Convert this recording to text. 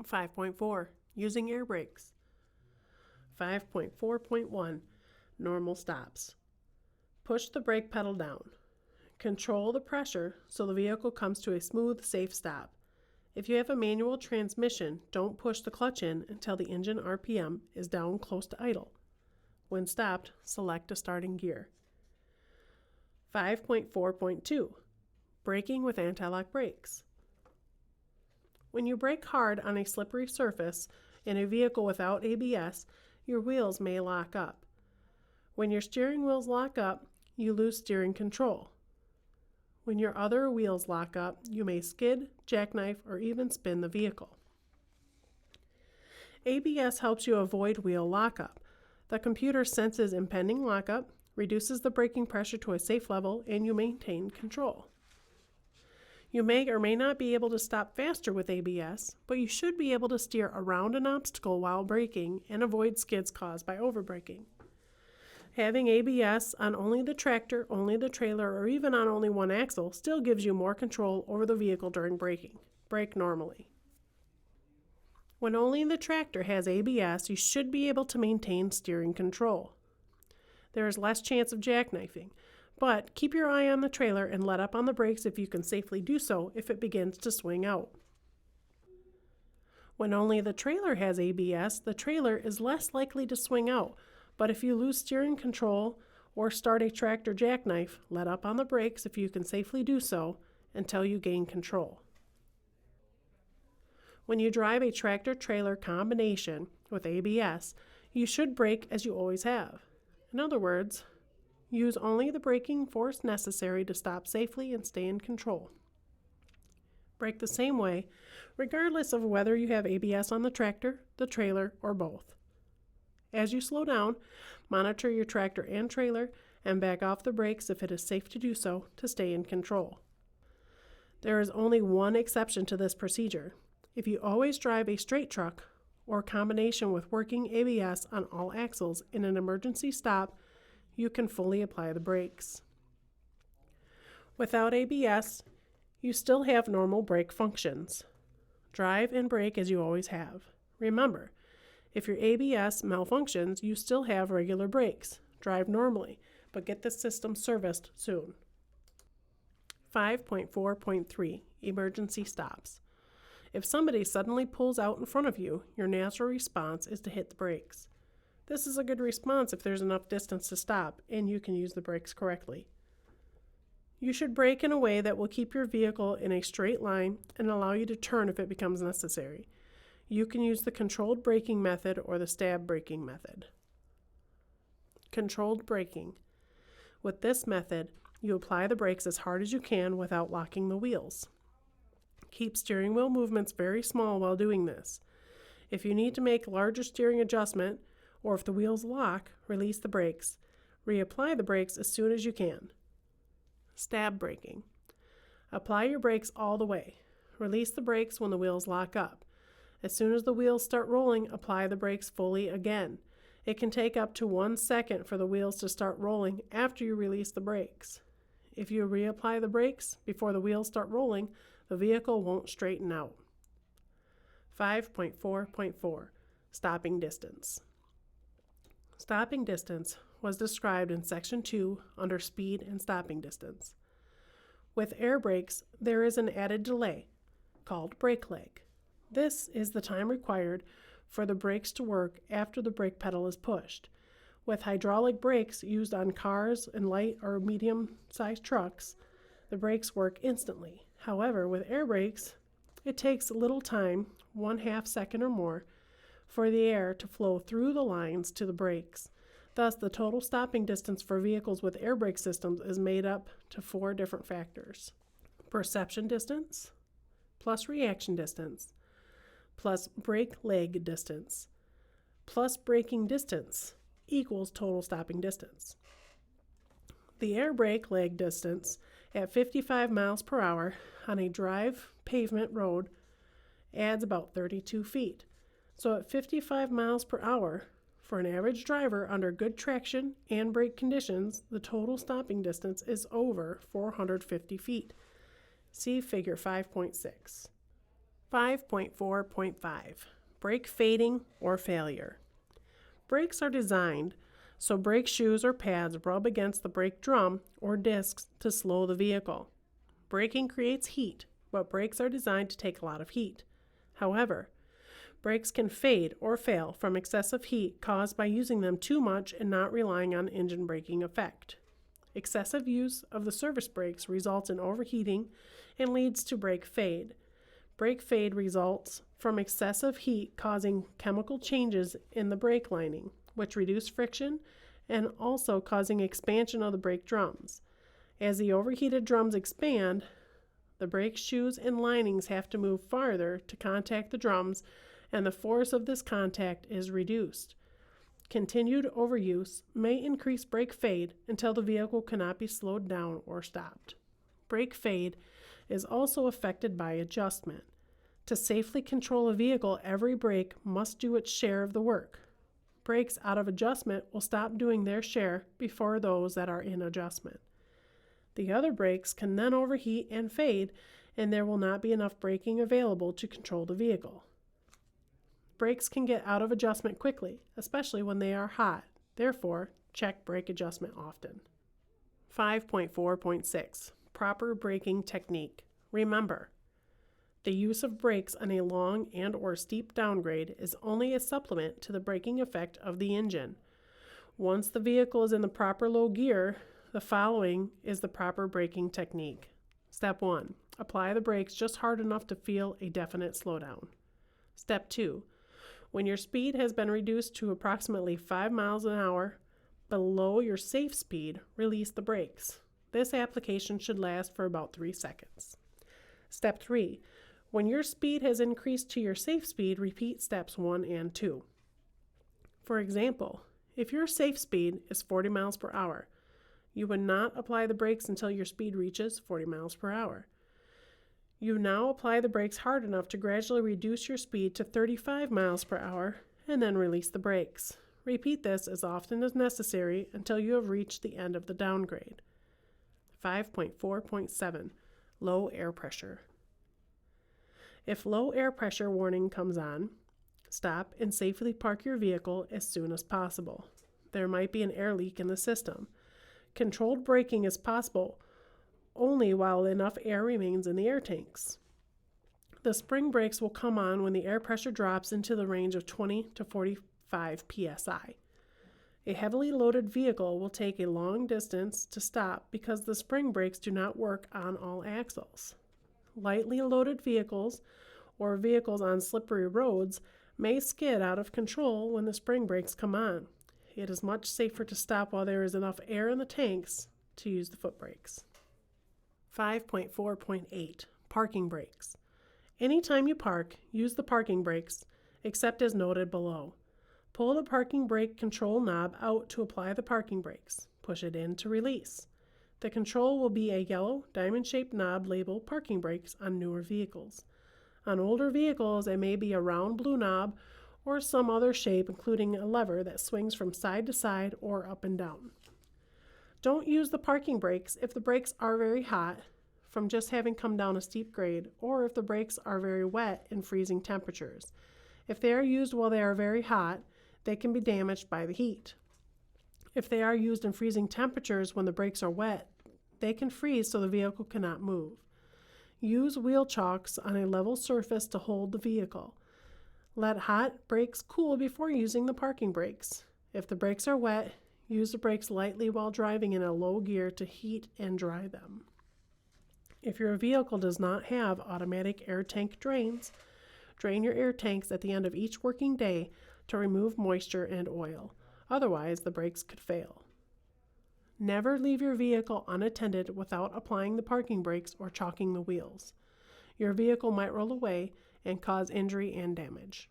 5.4. Using air brakes. 5.4.1. Normal stops. Push the brake pedal down. Control the pressure so the vehicle comes to a smooth, safe stop. If you have a manual transmission, don't push the clutch in until the engine RPM is down close to idle. When stopped, select a starting gear. 5.4.2. Braking with anti-lock brakes. When you brake hard on a slippery surface in a vehicle without ABS, your wheels may lock up. When your steering wheels lock up, you lose steering control. When your other wheels lock up, you may skid, jackknife, or even spin the vehicle. ABS helps you avoid wheel lockup. The computer senses impending lockup, reduces the braking pressure to a safe level, and you maintain control. You may or may not be able to stop faster with ABS, but you should be able to steer around an obstacle while braking and avoid skids caused by overbraking. Having ABS on only the tractor, only the trailer, or even on only one axle still gives you more control over the vehicle during braking. Brake normally. When only the tractor has ABS, you should be able to maintain steering control. There is less chance of jackknifing, but keep your eye on the trailer and let up on the brakes if you can safely do so if it begins to swing out. When only the trailer has ABS, the trailer is less likely to swing out, but if you lose steering control or start a tractor jackknife, let up on the brakes if you can safely do so until you gain control. When you drive a tractor-trailer combination with ABS, you should brake as you always have. In other words, use only the braking force necessary to stop safely and stay in control. Brake the same way, regardless of whether you have ABS on the tractor, the trailer, or both. As you slow down, monitor your tractor and trailer and back off the brakes if it is safe to do so to stay in control. There is only one exception to this procedure. If you always drive a straight truck or combination with working ABS on all axles in an emergency stop, you can fully apply the brakes. Without ABS, you still have normal brake functions. Drive and brake as you always have. Remember, if your ABS malfunctions, you still have regular brakes. Drive normally, but get the system serviced soon. 5.4.3. Emergency stops. If somebody suddenly pulls out in front of you, your natural response is to hit the brakes. This is a good response if there's enough distance to stop and you can use the brakes correctly. You should brake in a way that will keep your vehicle in a straight line and allow you to turn if it becomes necessary. You can use the controlled braking method or the stab braking method. Controlled braking. With this method, you apply the brakes as hard as you can without locking the wheels. Keep steering wheel movements very small while doing this. If you need to make a larger steering adjustment, or if the wheels lock, release the brakes. Reapply the brakes as soon as you can. Stab braking. Apply your brakes all the way. Release the brakes when the wheels lock up. As soon as the wheels start rolling, apply the brakes fully again. It can take up to 1 second for the wheels to start rolling after you release the brakes. If you reapply the brakes before the wheels start rolling, the vehicle won't straighten out. 5.4.4. Stopping distance. Stopping distance was described in Section 2 under Speed and Stopping Distance. With air brakes, there is an added delay called brake lag. This is the time required for the brakes to work after the brake pedal is pushed. With hydraulic brakes used on cars and light or medium-sized trucks, the brakes work instantly. However, with air brakes, it takes little time, 1/2 second or more, for the air to flow through the lines to the brakes. Thus, the total stopping distance for vehicles with air brake systems is made up to 4 different factors. Perception distance, plus reaction distance, plus brake lag distance, plus braking distance equals total stopping distance. The air brake lag distance at 55 miles per hour on a drive pavement road adds about 32 feet. So at 55 miles per hour, for an average driver under good traction and brake conditions, the total stopping distance is over 450 feet. See Figure 5.6. 5.4.5 Brake fading or failure. Brakes are designed so brake shoes or pads rub against the brake drum or discs to slow the vehicle. Braking creates heat, but brakes are designed to take a lot of heat. However, brakes can fade or fail from excessive heat caused by using them too much and not relying on engine braking effect. Excessive use of the service brakes results in overheating and leads to brake fade. Brake fade results from excessive heat causing chemical changes in the brake lining, which reduce friction and also causing expansion of the brake drums. As the overheated drums expand, the brake shoes and linings have to move farther to contact the drums, and the force of this contact is reduced. Continued overuse may increase brake fade until the vehicle cannot be slowed down or stopped. Brake fade is also affected by adjustment. To safely control a vehicle, every brake must do its share of the work. Brakes out of adjustment will stop doing their share before those that are in adjustment. The other brakes can then overheat and fade, and there will not be enough braking available to control the vehicle. Brakes can get out of adjustment quickly, especially when they are hot. Therefore, check brake adjustment often. 5.4.6 Proper braking technique. Remember, the use of brakes on a long and or steep downgrade is only a supplement to the braking effect of the engine. Once the vehicle is in the proper low gear, the following is the proper braking technique. Step 1. Apply the brakes just hard enough to feel a definite slowdown. Step 2. When your speed has been reduced to approximately 5 miles an hour below your safe speed, release the brakes. This application should last for about 3 seconds. Step 3. When your speed has increased to your safe speed, repeat steps 1 and 2. For example, if your safe speed is 40 miles per hour, you would not apply the brakes until your speed reaches 40 miles per hour. You now apply the brakes hard enough to gradually reduce your speed to 35 miles per hour and then release the brakes. Repeat this as often as necessary until you have reached the end of the downgrade. 5.4.7 Low air pressure. If low air pressure warning comes on, stop and safely park your vehicle as soon as possible. There might be an air leak in the system. Controlled braking is possible only while enough air remains in the air tanks. The spring brakes will come on when the air pressure drops into the range of 20 to 45 psi. A heavily loaded vehicle will take a long distance to stop because the spring brakes do not work on all axles. Lightly loaded vehicles or vehicles on slippery roads may skid out of control when the spring brakes come on. It is much safer to stop while there is enough air in the tanks to use the foot brakes. 5.4.8 Parking brakes. Anytime you park, use the parking brakes, except as noted below. Pull the parking brake control knob out to apply the parking brakes. Push it in to release. The control will be a yellow, diamond-shaped knob labeled parking brakes on newer vehicles. On older vehicles, it may be a round blue knob or some other shape, including a lever that swings from side to side or up and down. Don't use the parking brakes if the brakes are very hot from just having come down a steep grade, or if the brakes are very wet in freezing temperatures. If they are used while they are very hot, they can be damaged by the heat. If they are used in freezing temperatures when the brakes are wet, they can freeze so the vehicle cannot move. Use wheel chocks on a level surface to hold the vehicle. Let hot brakes cool before using the parking brakes. If the brakes are wet, use the brakes lightly while driving in a low gear to heat and dry them. If your vehicle does not have automatic air tank drains, drain your air tanks at the end of each working day to remove moisture and oil. Otherwise, the brakes could fail. Never leave your vehicle unattended without applying the parking brakes or chalking the wheels. Your vehicle might roll away and cause injury and damage.